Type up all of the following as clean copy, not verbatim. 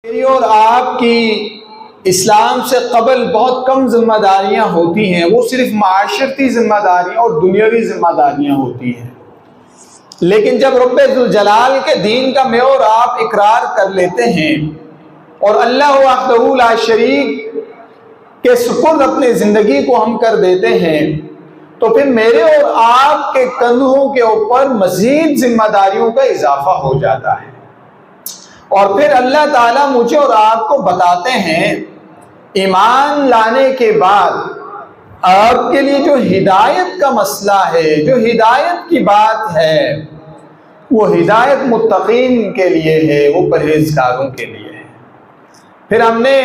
میری اور آپ کی اسلام سے قبل بہت کم ذمہ داریاں ہوتی ہیں، وہ صرف معاشرتی ذمہ داریاں اور دنیاوی ذمہ داریاں ہوتی ہیں۔ لیکن جب رب ذوالجلال کے دین کا میں اور آپ اقرار کر لیتے ہیں اور اللہ وحدہ لا شریک کے سپرد اپنے زندگی کو ہم کر دیتے ہیں، تو پھر میرے اور آپ کے کندھوں کے اوپر مزید ذمہ داریوں کا اضافہ ہو جاتا ہے۔ اور پھر اللہ تعالیٰ مجھے اور آپ کو بتاتے ہیں ایمان لانے کے بعد آپ کے لیے جو ہدایت کا مسئلہ ہے، جو ہدایت کی بات ہے، وہ ہدایت متقین کے لیے ہے، وہ پرہیزگاروں کے لیے ہے۔ پھر ہم نے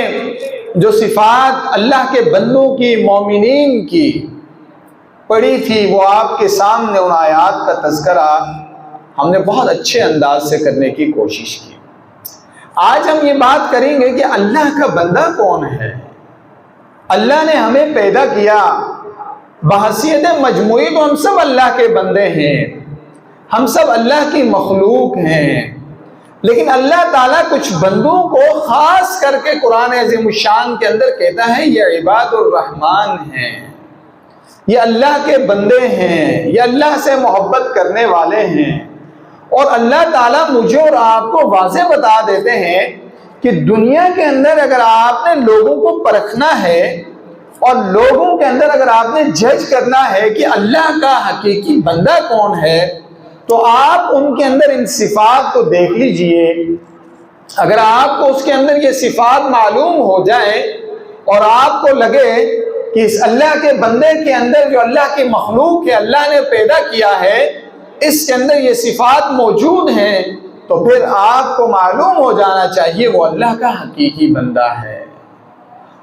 جو صفات اللہ کے بندوں کی، مومنین کی پڑھی تھی، وہ آپ کے سامنے ان آیات کا تذکرہ ہم نے بہت اچھے انداز سے کرنے کی کوشش کی۔ آج ہم یہ بات کریں گے کہ اللہ کا بندہ کون ہے۔ اللہ نے ہمیں پیدا کیا بحیثیت مجموعی، تو ہم سب اللہ کے بندے ہیں، ہم سب اللہ کی مخلوق ہیں۔ لیکن اللہ تعالیٰ کچھ بندوں کو خاص کر کے قرآن عظیم الشان کے اندر کہتا ہے یہ عباد الرحمن ہیں، یہ اللہ کے بندے ہیں، یہ اللہ سے محبت کرنے والے ہیں۔ اور اللہ تعالیٰ مجھے اور آپ کو واضح بتا دیتے ہیں کہ دنیا کے اندر اگر آپ نے لوگوں کو پرکھنا ہے اور لوگوں کے اندر اگر آپ نے جج کرنا ہے کہ اللہ کا حقیقی بندہ کون ہے، تو آپ ان کے اندر ان صفات کو دیکھ لیجئے۔ اگر آپ کو اس کے اندر یہ صفات معلوم ہو جائیں اور آپ کو لگے کہ اس اللہ کے بندے کے اندر جو اللہ کی مخلوق ہے، اللہ نے پیدا کیا ہے، اس کے اندر یہ صفات موجود ہیں، تو پھر آپ کو معلوم ہو جانا چاہیے وہ اللہ کا حقیقی بندہ ہے۔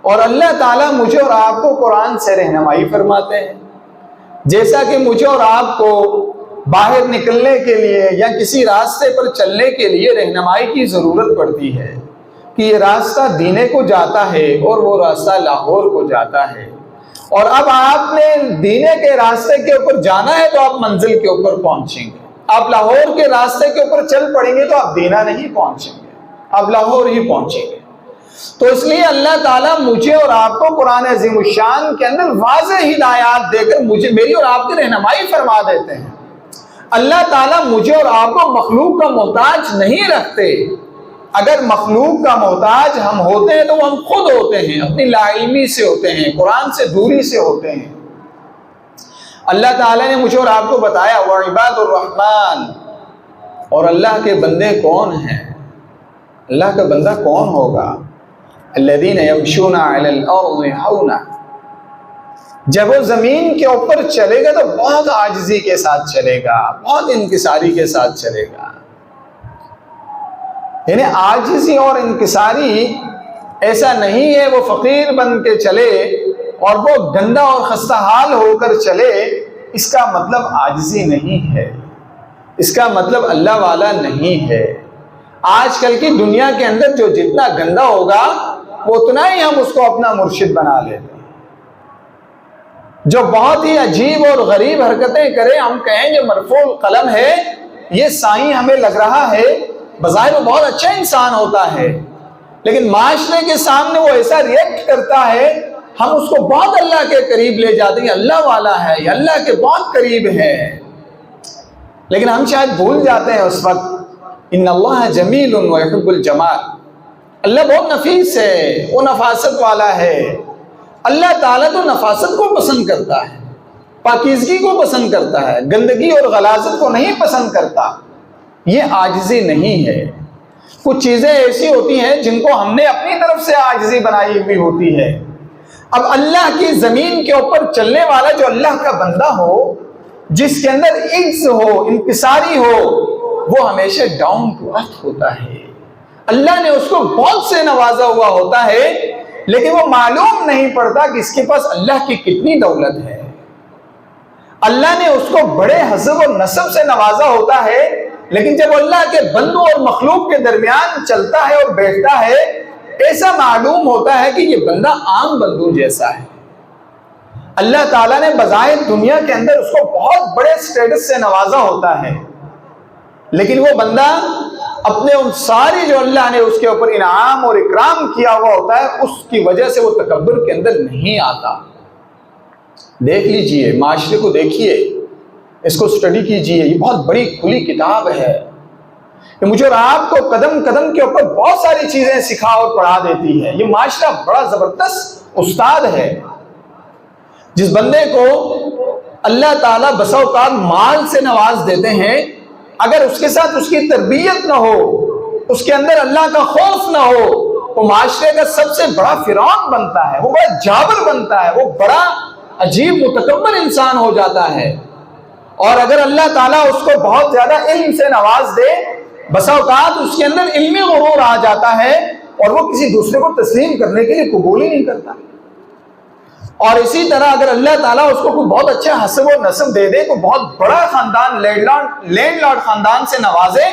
اور اللہ تعالیٰ مجھے اور آپ کو قرآن سے رہنمائی فرماتے ہیں، جیسا کہ مجھے اور آپ کو باہر نکلنے کے لیے یا کسی راستے پر چلنے کے لیے رہنمائی کی ضرورت پڑتی ہے کہ یہ راستہ دینے کو جاتا ہے اور وہ راستہ لاہور کو جاتا ہے، اور اب آپ نے دینے کے راستے کے اوپر جانا ہے تو آپ منزل کے اوپر پہنچیں گے۔ آپ لاہور کے راستے کے اوپر چل پڑیں گے تو آپ دینا نہیں پہنچیں گے، آپ لاہور ہی پہنچیں گے۔ تو اس لیے اللہ تعالیٰ مجھے اور آپ کو قرآن عظیم الشان کے اندر واضح ہدایات دے کر میری اور آپ کی رہنمائی فرما دیتے ہیں۔ اللہ تعالیٰ مجھے اور آپ کو مخلوق کا محتاج نہیں رکھتے۔ اگر مخلوق کا محتاج ہم ہوتے ہیں تو وہ ہم خود ہوتے ہیں، اپنی لا علمی سے ہوتے ہیں، قرآن سے دوری سے ہوتے ہیں۔ اللہ تعالیٰ نے مجھے اور آپ کو بتایا وعباد الرحمن، اور اللہ کے بندے کون ہیں؟ اللہ کا بندہ کون ہوگا؟ الذین یمشون علی الارض ہونا، جب وہ زمین کے اوپر چلے گا تو بہت عاجزی کے ساتھ چلے گا، بہت انکساری کے ساتھ چلے گا۔ یعنی عاجزی اور انکساری ایسا نہیں ہے وہ فقیر بن کے چلے اور وہ گندا اور خستہ حال ہو کر چلے، اس کا مطلب عاجزی نہیں ہے، اس کا مطلب اللہ والا نہیں ہے۔ آج کل کی دنیا کے اندر جو جتنا گندا ہوگا وہ اتنا ہی ہم اس کو اپنا مرشد بنا لیتے ہیں۔ جو بہت ہی عجیب اور غریب حرکتیں کرے، ہم کہیں جو مرفوع القلم ہے، یہ سائیں ہمیں لگ رہا ہے بظاہر وہ بہت اچھا انسان ہوتا ہے، لیکن معاشرے کے سامنے وہ ایسا ریئیکٹ کرتا ہے، ہم اس کو بہت اللہ کے قریب لے جاتے ہیں، اللہ والا ہے، یہ اللہ کے بہت قریب ہے، لیکن ہم شاید بھول جاتے ہیں اس وقت ان اللہ جمیل ویحب الجمال، اللہ بہت نفیس ہے، وہ نفاست والا ہے۔ اللہ تعالیٰ تو نفاست کو پسند کرتا ہے، پاکیزگی کو پسند کرتا ہے، گندگی اور غلاظت کو نہیں پسند کرتا۔ یہ عاجزی نہیں ہے۔ کچھ چیزیں ایسی ہوتی ہیں جن کو ہم نے اپنی طرف سے عاجزی بنائی ہوئی ہوتی ہے۔ اب اللہ کی زمین کے اوپر چلنے والا جو اللہ کا بندہ ہو، جس کے اندر عجز ہو، انکساری ہو، وہ ہمیشہ ڈاؤن ٹو ارتھ ہوتا ہے۔ اللہ نے اس کو بہت سے نوازا ہوا ہوتا ہے، لیکن وہ معلوم نہیں پڑتا کہ اس کے پاس اللہ کی کتنی دولت ہے۔ اللہ نے اس کو بڑے حسب و نسب سے نوازا ہوتا ہے، لیکن جب اللہ کے بندوں اور مخلوق کے درمیان چلتا ہے اور بیٹھتا ہے، ایسا معلوم ہوتا ہے کہ یہ بندہ عام بندوں جیسا ہے۔ اللہ تعالیٰ نے بظاہر دنیا کے اندر اس کو بہت بڑے سٹیٹس سے نوازا ہوتا ہے، لیکن وہ بندہ اپنے ان ساری جو اللہ نے اس کے اوپر انعام اور اکرام کیا ہوا ہوتا ہے اس کی وجہ سے وہ تکبر کے اندر نہیں آتا۔ دیکھ لیجئے، معاشرے کو دیکھیے، اس کو سٹڈی کیجئے، یہ بہت بڑی کھلی کتاب ہے کہ مجھے اور آپ کو قدم قدم کے اوپر بہت ساری چیزیں سکھا اور پڑھا دیتی ہے۔ یہ معاشرہ بڑا زبردست استاد ہے۔ جس بندے کو اللہ تعالیٰ بسا اوقات مال سے نواز دیتے ہیں، اگر اس کے ساتھ اس کی تربیت نہ ہو، اس کے اندر اللہ کا خوف نہ ہو، وہ معاشرے کا سب سے بڑا فرعون بنتا ہے، وہ بڑا جابر بنتا ہے، وہ بڑا عجیب متکبر انسان ہو جاتا ہے۔ اور اگر اللہ تعالیٰ اس کو بہت زیادہ علم سے نواز دے، بسا اوقات اس کے اندر علمی غرور آ جاتا ہے اور وہ کسی دوسرے کو تسلیم کرنے کے لیے قبول ہی نہیں کرتا۔ اور اسی طرح اگر اللہ تعالیٰ اس کو کوئی بہت اچھا حسب و نسب دے دے، کوئی بہت بڑا خاندان لینڈ لارڈ خاندان سے نوازے،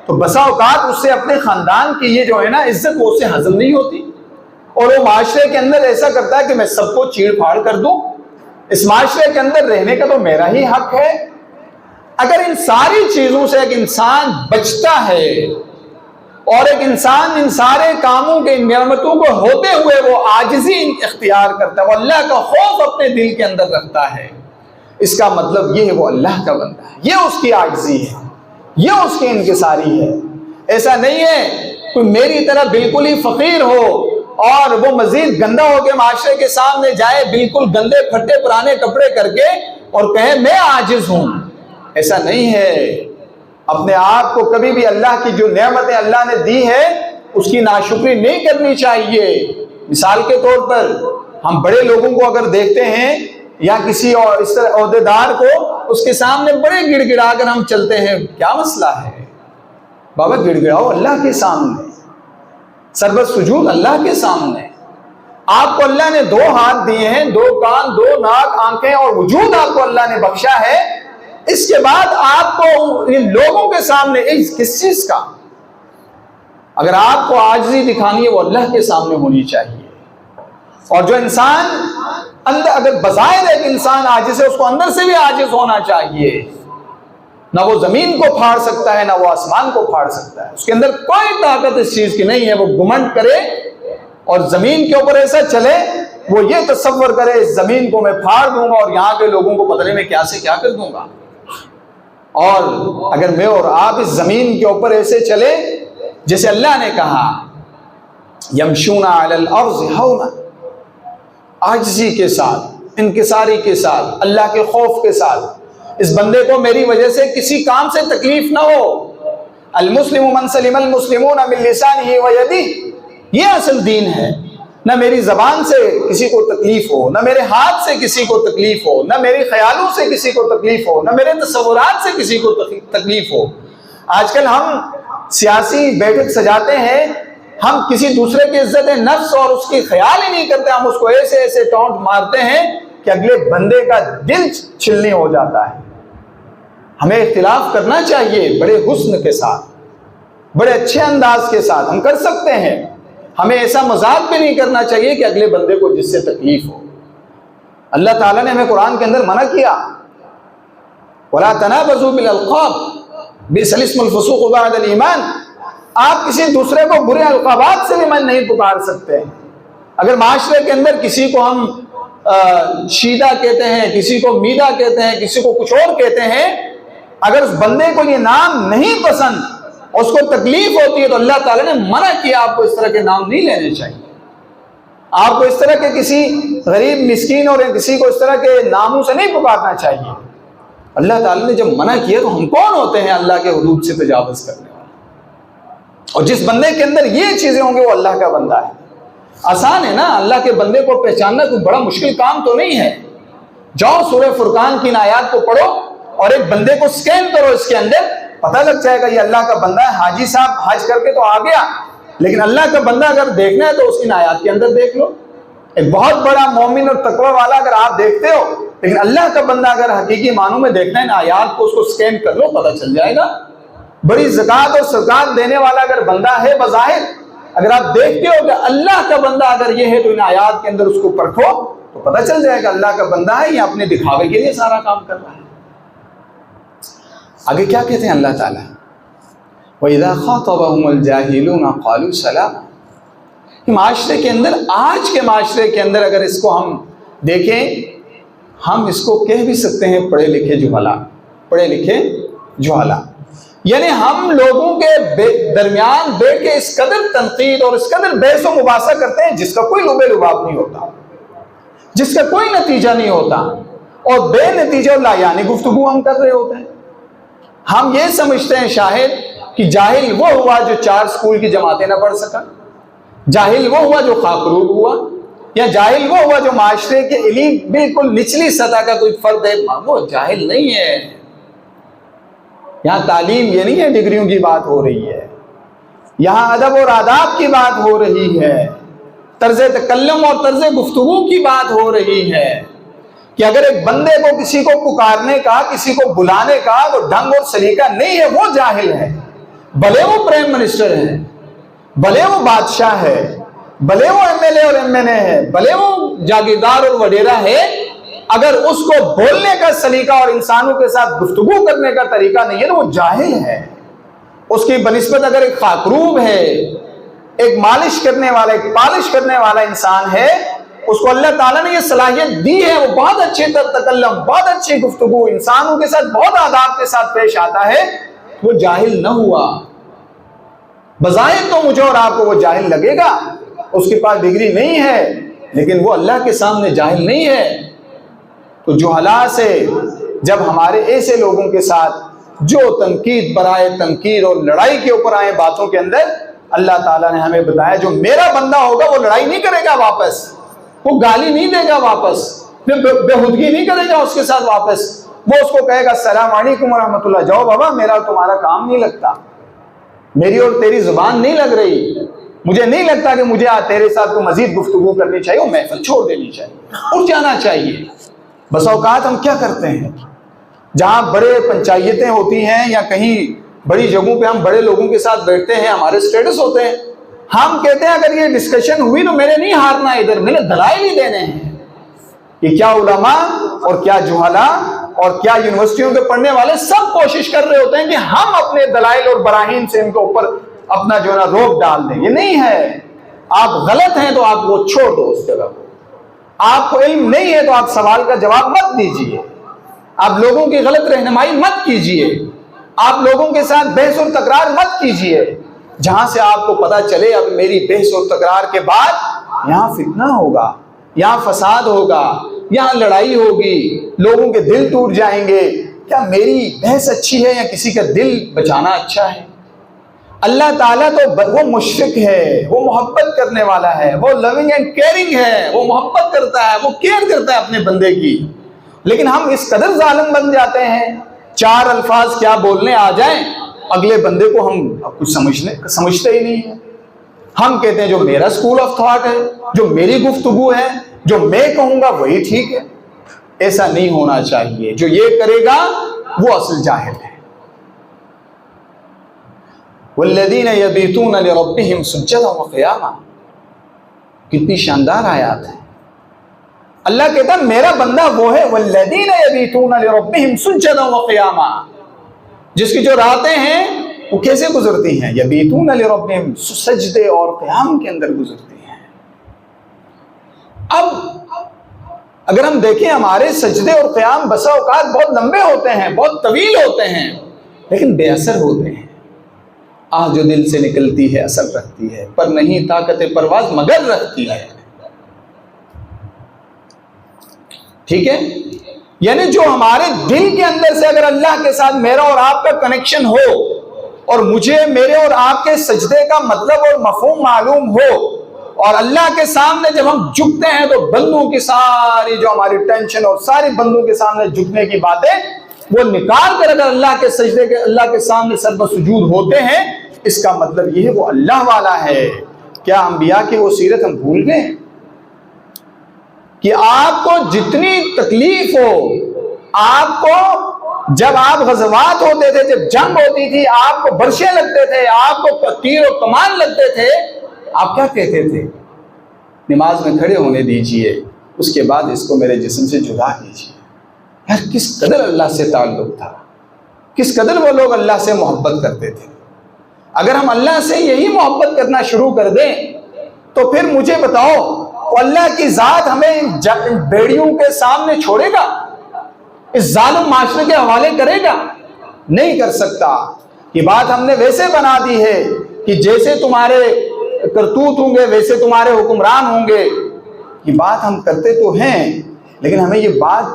تو بسا اوقات اس سے اپنے خاندان کی یہ جو ہے نا عزت وہ اس سے حاصل نہیں ہوتی، اور وہ معاشرے کے اندر ایسا کرتا ہے کہ میں سب کو چیڑ پھاڑ کر دوں، اس معاشرے کے اندر رہنے کا تو میرا ہی حق ہے۔ اگر ان ساری چیزوں سے ایک انسان بچتا ہے اور ایک انسان ان سارے کاموں کے نعمتوں کو ہوتے ہوئے وہ عاجزی اختیار کرتا ہے، وہ اللہ کا خوف اپنے دل کے اندر رکھتا ہے، اس کا مطلب یہ ہے وہ اللہ کا بندہ ہے، یہ اس کی عاجزی ہے، یہ اس کی انکساری ہے۔ ایسا نہیں ہے کوئی میری طرح بالکل ہی فقیر ہو اور وہ مزید گندا ہو کے معاشرے کے سامنے جائے بالکل گندے پھٹے پرانے کپڑے کر کے اور کہے میں عاجز ہوں، ایسا نہیں ہے۔ اپنے آپ کو کبھی بھی اللہ کی جو نعمتیں اللہ نے دی ہے اس کی ناشکری نہیں کرنی چاہیے۔ مثال کے طور پر ہم بڑے لوگوں کو اگر دیکھتے ہیں یا کسی اور اس طرح عہدیدار کو، اس کے سامنے بڑے گڑ گڑا کر ہم چلتے ہیں، کیا مسئلہ ہے؟ بابا گڑ گڑاؤ اللہ کے سامنے، سربت سجود اللہ کے سامنے۔ آپ کو اللہ نے 2 ہاتھ دیے ہیں، 2 کان، 2 ناک، آنکھیں اور وجود آپ کو اللہ نے بخشا ہے، اس کے بعد آپ کو ان لوگوں کے سامنے کس چیز کا؟ اگر آپ کو عاجزی دکھانی ہے وہ اللہ کے سامنے ہونی چاہیے۔ اور جو انسان اندر اگر بظاہر ایک انسان عاجز ہے، اس کو اندر سے بھی عاجز ہونا چاہیے۔ نہ وہ زمین کو پھاڑ سکتا ہے، نہ وہ آسمان کو پھاڑ سکتا ہے، اس کے اندر کوئی طاقت اس چیز کی نہیں ہے۔ وہ گھمنڈ کرے اور زمین کے اوپر ایسا چلے، وہ یہ تصور کرے اس زمین کو میں پھاڑ دوں گا اور یہاں کے لوگوں کو پتہ نہیں میں کیا سے کیا کر دوں گا۔ اور اگر میں اور آپ اس زمین کے اوپر ایسے چلے جیسے اللہ نے کہا یمشون علی الارض ہونا، عاجزی کے ساتھ، انکساری کے ساتھ، اللہ کے خوف کے ساتھ، اس بندے کو میری وجہ سے کسی کام سے تکلیف نہ ہو۔ المسلم من سلم المسلمون من لسانہ ویدہ، یہ اصل دین ہے۔ نہ میری زبان سے کسی کو تکلیف ہو، نہ میرے ہاتھ سے کسی کو تکلیف ہو، نہ میرے خیالوں سے کسی کو تکلیف ہو، نہ میرے تصورات سے کسی کو تکلیف ہو۔ آج کل ہم سیاسی بیٹھک سجاتے ہیں، ہم کسی دوسرے کی عزت نفس اور اس کی خیال ہی نہیں کرتے، ہم اس کو ایسے ایسے ٹونٹ مارتے ہیں کہ اگلے بندے کا دل چھلنی ہو جاتا ہے۔ ہمیں اختلاف کرنا چاہیے بڑے حسن کے ساتھ، بڑے اچھے انداز کے ساتھ، ہم کر سکتے ہیں۔ ہمیں ایسا مذاق بھی نہیں کرنا چاہیے کہ اگلے بندے کو جس سے تکلیف ہو۔ اللہ تعالیٰ نے ہمیں قرآن کے اندر منع کیا، وَلَا تَنَابَزُوا بِالْأَلْقَابِ بِئْسَ الِاسْمُ الْفُسُوقُ بَعْدَ الْإِيمَانِ، آپ کسی دوسرے کو برے القابات سے بھی من نہیں پکار سکتے۔ اگر معاشرے کے اندر کسی کو ہم شیدہ کہتے ہیں، کسی کو میدہ کہتے ہیں، کسی کو کچھ اور کہتے ہیں، اگر اس بندے کو یہ نام نہیں پسند، اس کو تکلیف ہوتی ہے، تو اللہ تعالیٰ نے منع کیا آپ کو اس طرح کے نام نہیں لینے چاہیے۔ آپ کو اس طرح کے کسی غریب مسکین اور کسی کو اس طرح کے ناموں سے نہیں پکارنا چاہیے۔ اللہ تعالیٰ نے جب منع کیا تو ہم کون ہوتے ہیں اللہ کے حدود سے تجاوز کرنے والے؟ اور جس بندے کے اندر یہ چیزیں ہوں گے وہ اللہ کا بندہ ہے۔ آسان ہے نا، اللہ کے بندے کو پہچاننا کوئی بڑا مشکل کام تو نہیں ہے۔ جاؤ سورہ فرقان کی ان آیات کو پڑھو اور ایک بندے کو سکین کرو، اس کے اندر پتہ لگ جائے گا یہ اللہ کا بندہ ہے۔ حاجی صاحب حج کر کے تو آ گیا، لیکن اللہ کا بندہ اگر دیکھنا ہے تو اس کی آیات کے اندر دیکھ لو۔ ایک بہت بڑا مومن اور تقوی والا اگر آپ دیکھتے ہو، لیکن اللہ کا بندہ اگر حقیقی معنوں میں دیکھنا ہے ان آیات کو، اس کو سکین کر لو، پتہ چل جائے گا۔ بڑی زکوٰۃ اور صدقات دینے والا اگر بندہ ہے بظاہر، اگر آپ دیکھتے ہو کہ اللہ کا بندہ اگر یہ ہے تو ان آیات کے اندر اس کو پرکھو تو پتہ چل جائے گا اللہ کا بندہ ہے یا اپنے دکھاوے کے لیے سارا کام کر رہا ہے۔ آگے کیا کہتے ہیں اللہ تعالیٰ؟ وَإِذَا خَاطَبَهُمُ الْجَاهِلُونَ قَالُوا سَلَامًا۔ معاشرے کے اندر، آج کے معاشرے کے اندر اگر اس کو ہم دیکھیں، ہم اس کو کہہ بھی سکتے ہیں پڑھے لکھے جہلا، پڑھے لکھے جہلا، یعنی ہم لوگوں کے درمیان بیٹھ کے اس قدر تنقید اور اس قدر بحث و مباحثہ کرتے ہیں جس کا کوئی لب لباب نہیں ہوتا، جس کا کوئی نتیجہ نہیں ہوتا، اور بے نتیجہ لا یعنی گفتگو ہم کر رہے ہوتے ہیں۔ ہم یہ سمجھتے ہیں شاہد کہ جاہل وہ ہوا جو 4 اسکول کی جماعتیں نہ پڑھ سکا، جاہل وہ ہوا جو خاکروب ہوا، یا جاہل وہ ہوا جو معاشرے کے علم بالکل نچلی سطح کا کوئی فرد ہے، وہ جاہل نہیں ہے۔ یہاں تعلیم یہ نہیں ہے ڈگریوں کی بات ہو رہی ہے، یہاں ادب اور آداب کی بات ہو رہی ہے، طرز تکلم اور طرز گفتگو کی بات ہو رہی ہے، کہ اگر ایک بندے کو کسی کو پکارنے کا، کسی کو بلانے کا وہ ڈھنگ اور سلیقہ نہیں ہے، وہ جاہل ہے، بھلے وہ پرائم منسٹر ہے، بھلے وہ بادشاہ ہے، بھلے وہ ایم ایل اے اور ایم این اے ہے، بھلے وہ جاگیردار اور وڈیرا ہے، اگر اس کو بولنے کا سلیقہ اور انسانوں کے ساتھ گفتگو کرنے کا طریقہ نہیں ہے تو وہ جاہل ہے۔ اس کی بنسبت اگر ایک خاکروب ہے، ایک مالش کرنے والا، ایک پالش کرنے والا انسان ہے، اس کو اللہ تعالیٰ نے یہ صلاحیت دی ہے، وہ بہت اچھے تکلم، بہت اچھی گفتگو، انسانوں کے ساتھ بہت آداب کے ساتھ پیش آتا ہے، وہ جاہل نہ ہوا۔ بظاہر تو مجھے اور آپ کو وہ جاہل لگے گا، اس کے پاس ڈگری نہیں ہے، لیکن وہ اللہ کے سامنے جاہل نہیں ہے۔ تو جہلا سے جب ہمارے ایسے لوگوں کے ساتھ جو تنقید برائے تنقید اور لڑائی کے اوپر آئے باتوں کے اندر، اللہ تعالیٰ نے ہمیں بتایا جو میرا بندہ ہوگا وہ لڑائی نہیں کرے گا واپس، وہ گالی نہیں دے گا واپس، بےہودگی نہیں کرے گا اس کے ساتھ واپس، وہ اس کو کہے گا السلام علیکم ورحمۃ اللہ، جاؤ بابا میرا تمہارا کام نہیں لگتا، میری اور تیری زبان نہیں لگ رہی، مجھے نہیں لگتا کہ مجھے تیرے ساتھ کوئی مزید گفتگو کرنی چاہیے، وہ محفل چھوڑ دینی چاہیے، اٹھ جانا چاہیے۔ بس اوقات ہم کیا کرتے ہیں، جہاں بڑے پنچایتیں ہوتی ہیں یا کہیں بڑی جگہوں پہ ہم بڑے لوگوں کے ساتھ بیٹھتے ہیں، ہمارے سٹیٹس ہوتے ہیں، ہم کہتے ہیں اگر یہ ڈسکشن ہوئی تو میں نے نہیں ہارنا، ادھر میں نے دلائل ہی دینے ہیں۔ یہ کیا علماء اور کیا جہلا اور کیا یونیورسٹیوں کے پڑھنے والے سب کوشش کر رہے ہوتے ہیں کہ ہم اپنے دلائل اور براہین سے ان کے اوپر اپنا جو ہے نا روک ڈال دیں۔ یہ نہیں ہے، آپ غلط ہیں تو آپ وہ چھوڑ دو اس جگہ کو، آپ کو علم نہیں ہے تو آپ سوال کا جواب مت دیجئے، آپ لوگوں کی غلط رہنمائی مت کیجئے، آپ لوگوں کے ساتھ بحث اور تکرار مت کیجئے، جہاں سے آپ کو پتا چلے اب میری بحث اور تکرار کے بعد یہاں فتنہ ہوگا، یہاں فساد ہوگا، یہاں لڑائی ہوگی، لوگوں کے دل ٹوٹ جائیں گے، کیا میری بحث اچھی ہے یا کسی کا دل بچانا اچھا ہے؟ اللہ تعالیٰ تو وہ مشفق ہے، وہ محبت کرنے والا ہے، وہ لونگ اینڈ کیئرنگ ہے، وہ محبت کرتا ہے، وہ کیئر کرتا ہے اپنے بندے کی، لیکن ہم اس قدر ظالم بن جاتے ہیں، 4 الفاظ کیا بولنے آ جائیں اگلے بندے کو ہم کچھ سمجھتے ہی نہیں ہیں۔ ہم کہتے ہیں جو میرا اسکول آف تھاٹ ہے، جو میری گفتگو ہے، جو میں کہوں گا وہی ٹھیک ہے۔ ایسا نہیں ہونا چاہیے، جو یہ کرے گا وہ اصل جاہل ہے۔ والذین یبیتون لربہم سجدا وقیاما، کتنی شاندار آیات ہے۔ اللہ کہتا ہے میرا بندہ وہ ہے والذین یبیتون لربہم سجدا وقیاما، جس کی جو راتیں ہیں وہ کیسے گزرتی ہیں؟ یبیتون لربہم، سجدے اور قیام کے اندر گزرتی ہیں۔ اب اگر ہم دیکھیں ہمارے سجدے اور قیام بسا اوقات بہت لمبے ہوتے ہیں، بہت طویل ہوتے ہیں، لیکن بے اثر ہوتے ہیں۔ آہ جو دل سے نکلتی ہے اثر رکھتی ہے، پر نہیں طاقت پرواز مگر رکھتی ہے۔ ٹھیک ہے، یعنی جو ہمارے دل کے اندر سے اگر اللہ کے ساتھ میرا اور آپ کا کنیکشن ہو، اور مجھے میرے اور آپ کے سجدے کا مطلب اور مفہوم معلوم ہو، اور اللہ کے سامنے جب ہم جھکتے ہیں تو بندوں کی ساری جو ہماری ٹینشن اور ساری بندوں کے سامنے جھکنے کی باتیں وہ نکال کر اگر اللہ کے سجدے کے اللہ کے سامنے سر بسجود ہوتے ہیں، اس کا مطلب یہ ہے وہ اللہ والا ہے۔ کیا انبیاء کی وہ سیرت ہم بھول گئے کہ آپ کو جتنی تکلیف ہو، آپ کو جب آپ غزوات ہوتے تھے، جب جنگ ہوتی تھی، آپ کو برشے لگتے تھے، آپ کو تیر و کمان لگتے تھے، آپ کیا کہتے تھے؟ نماز میں کھڑے ہونے دیجئے، اس کے بعد اس کو میرے جسم سے جدا کیجئے۔ یار کس قدر اللہ سے تعلق تھا، کس قدر وہ لوگ اللہ سے محبت کرتے تھے۔ اگر ہم اللہ سے یہی محبت کرنا شروع کر دیں تو پھر مجھے بتاؤ اللہ کی ذات ہمیں بیڑیوں کے سامنے چھوڑے گا؟ اس ظالم معاشرے کے حوالے کرے گا؟ نہیں کر سکتا۔ یہ بات ہم نے ویسے بنا دی ہے کہ جیسے تمہارے کرتوت ہوں گے ویسے تمہارے حکمران ہوں گے۔ یہ بات ہم کرتے تو ہیں، لیکن ہمیں یہ بات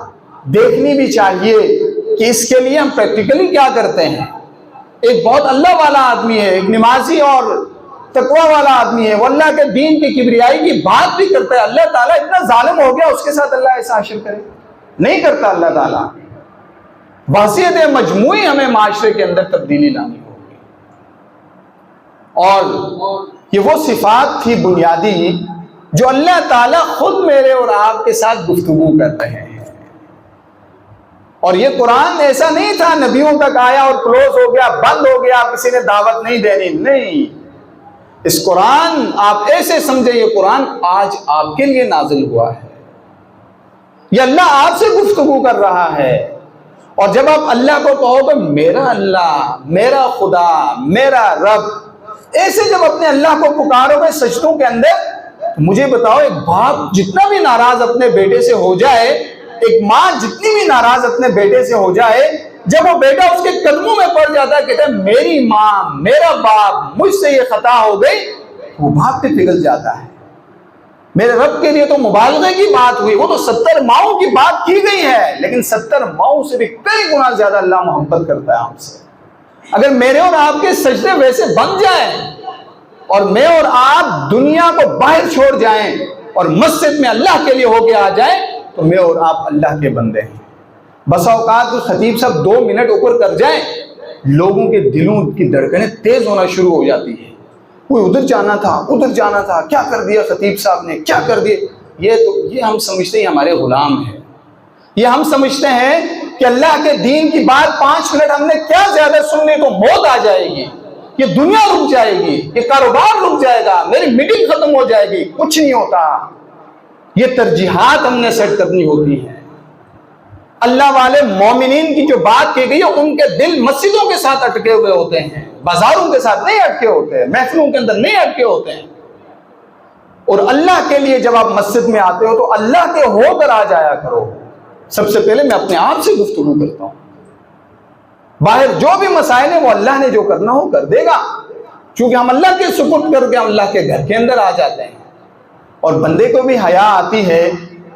دیکھنی بھی چاہیے کہ اس کے لیے ہم پریکٹیکلی کیا کرتے ہیں۔ ایک بہت اللہ والا آدمی ہے، ایک نمازی اور تقوی والا آدمی ہے، وہ اللہ کے دین کی کبریائی کی بات بھی کرتا ہے۔ اللہ تعالیٰ اتنا ظالم ہو گیا، اس کے ساتھ اللہ ایسا حشر کرے؟ نہیں کرتا اللہ تعالیٰ۔ بحثیت مجموعی ہمیں معاشرے کے اندر تبدیلی لانی ہوگی، اور یہ وہ صفات تھی بنیادی جو اللہ تعالیٰ خود میرے اور آپ کے ساتھ گفتگو کر رہے ہیں۔ اور یہ قرآن ایسا نہیں تھا نبیوں تک آیا اور کلوز ہو گیا، بند ہو گیا، کسی نے دعوت نہیں دینی، نہیں۔ اس قرآن آپ ایسے سمجھے، یہ قرآن آج آپ کے لیے نازل ہوا ہے، یہ اللہ آپ سے گفتگو کر رہا ہے۔ اور جب آپ اللہ کو کہو گے میرا اللہ، میرا خدا، میرا رب، ایسے جب اپنے اللہ کو پکارو گے سجدوں کے اندر، مجھے بتاؤ ایک باپ جتنا بھی ناراض اپنے بیٹے سے ہو جائے، ایک ماں جتنی بھی ناراض اپنے بیٹے سے ہو جائے، جب وہ بیٹا اس کے قدموں میں پڑ جاتا ہے، کہتا ہے میری ماں، میرا باپ، مجھ سے یہ خطا ہو گئی، وہ باپ پہ پگھل جاتا ہے۔ میرے رب کے لیے تو مبالغے کی بات ہوئی، وہ تو 70 ماؤں کی بات کی گئی ہے، لیکن 70 ماؤں سے بھی کئی گنا زیادہ اللہ محبت کرتا ہے ہم سے۔ اگر میرے اور آپ کے سجدے ویسے بن جائیں اور میں اور آپ دنیا کو باہر چھوڑ جائیں اور مسجد میں اللہ کے لیے ہو کے آ جائیں، تو میں اور آپ اللہ کے بندے ہیں۔ بسا اوقات خطیب صاحب 2 منٹ اوپر کر جائیں، لوگوں کے دلوں کی دھڑکنیں تیز ہونا شروع ہو جاتی ہے۔ کوئی ادھر جانا تھا، ادھر جانا تھا، کیا کر دیا خطیب صاحب نے، کیا کر دیا۔ یہ ہم سمجھتے ہیں ہمارے غلام ہیں، یہ ہم سمجھتے ہیں کہ اللہ کے دین کی بات 5 منٹ ہم نے کیا زیادہ سننے کو موت آ جائے گی، یہ دنیا رک جائے گی، یہ کاروبار رک جائے گا، میری میٹنگ ختم ہو جائے گی۔ کچھ نہیں ہوتا، یہ ترجیحات ہم نے سیٹ کرنی ہوتی ہیں۔ اللہ والے مومنین کی جو بات کی گئی ہے، ان کے دل مسجدوں کے ساتھ اٹکے ہوئے ہوتے ہیں، بازاروں کے ساتھ نہیں اٹکے ہوتے ہیں، محفلوں کے اندر نہیں اٹکے ہوتے ہیں۔ اور اللہ کے لیے جب آپ مسجد میں آتے ہو تو اللہ کے ہو کر آ جایا کرو۔ سب سے پہلے میں اپنے آپ سے گفتگو کرتا ہوں، باہر جو بھی مسائل ہیں وہ اللہ نے جو کرنا ہو کر دے گا، چونکہ ہم اللہ کے سپرد کر کے ہم اللہ کے گھر کے اندر آ جاتے ہیں۔ اور بندے کو بھی حیا آتی ہے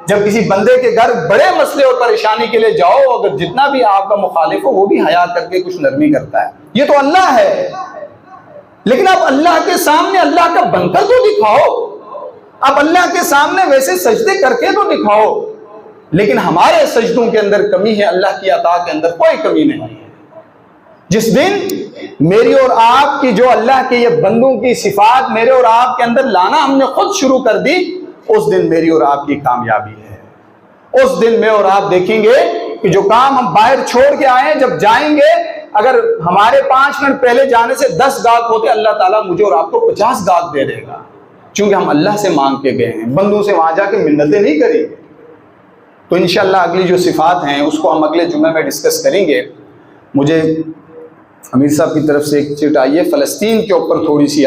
جب کسی بندے کے گھر بڑے مسئلے اور پریشانی کے لیے جاؤ، اگر جتنا بھی آپ کا مخالف ہو وہ بھی حیا کر کے کچھ نرمی کرتا ہے، یہ تو اللہ ہے۔ لیکن آپ اللہ کے سامنے اللہ کا بن کر تو دکھاؤ، آپ اللہ کے سامنے ویسے سجدے کر کے تو دکھاؤ۔ لیکن ہمارے سجدوں کے اندر کمی ہے، اللہ کی عطا کے اندر کوئی کمی نہیں ہے۔ جس دن میری اور آپ کی جو اللہ کے یہ بندوں کی صفات میرے اور آپ کے اندر لانا ہم نے خود شروع کر دی، اس دن میری اور آپ کی کامیابی ہے۔ اس دن میں اور آپ دیکھیں گے کہ جو کام ہم باہر چھوڑ کے آئے ہیں، جب جائیں گے، اگر ہمارے 5 منٹ پہلے جانے سے 10 گاہک ہوتے، اللہ تعالیٰ مجھے اور آپ کو 50 گاہک دے دے گا، چونکہ ہم اللہ سے مانگ کے گئے ہیں، بندوں سے وہاں جا کے منتیں نہیں کریں گے۔ تو انشاءاللہ اگلی جو صفات ہیں اس کو ہم اگلے جمعے میں ڈسکس کریں گے۔ مجھے امیر صاحب کی طرف سے ایک چٹ آئی ہے، فلسطین کے اوپر تھوڑی سی آپ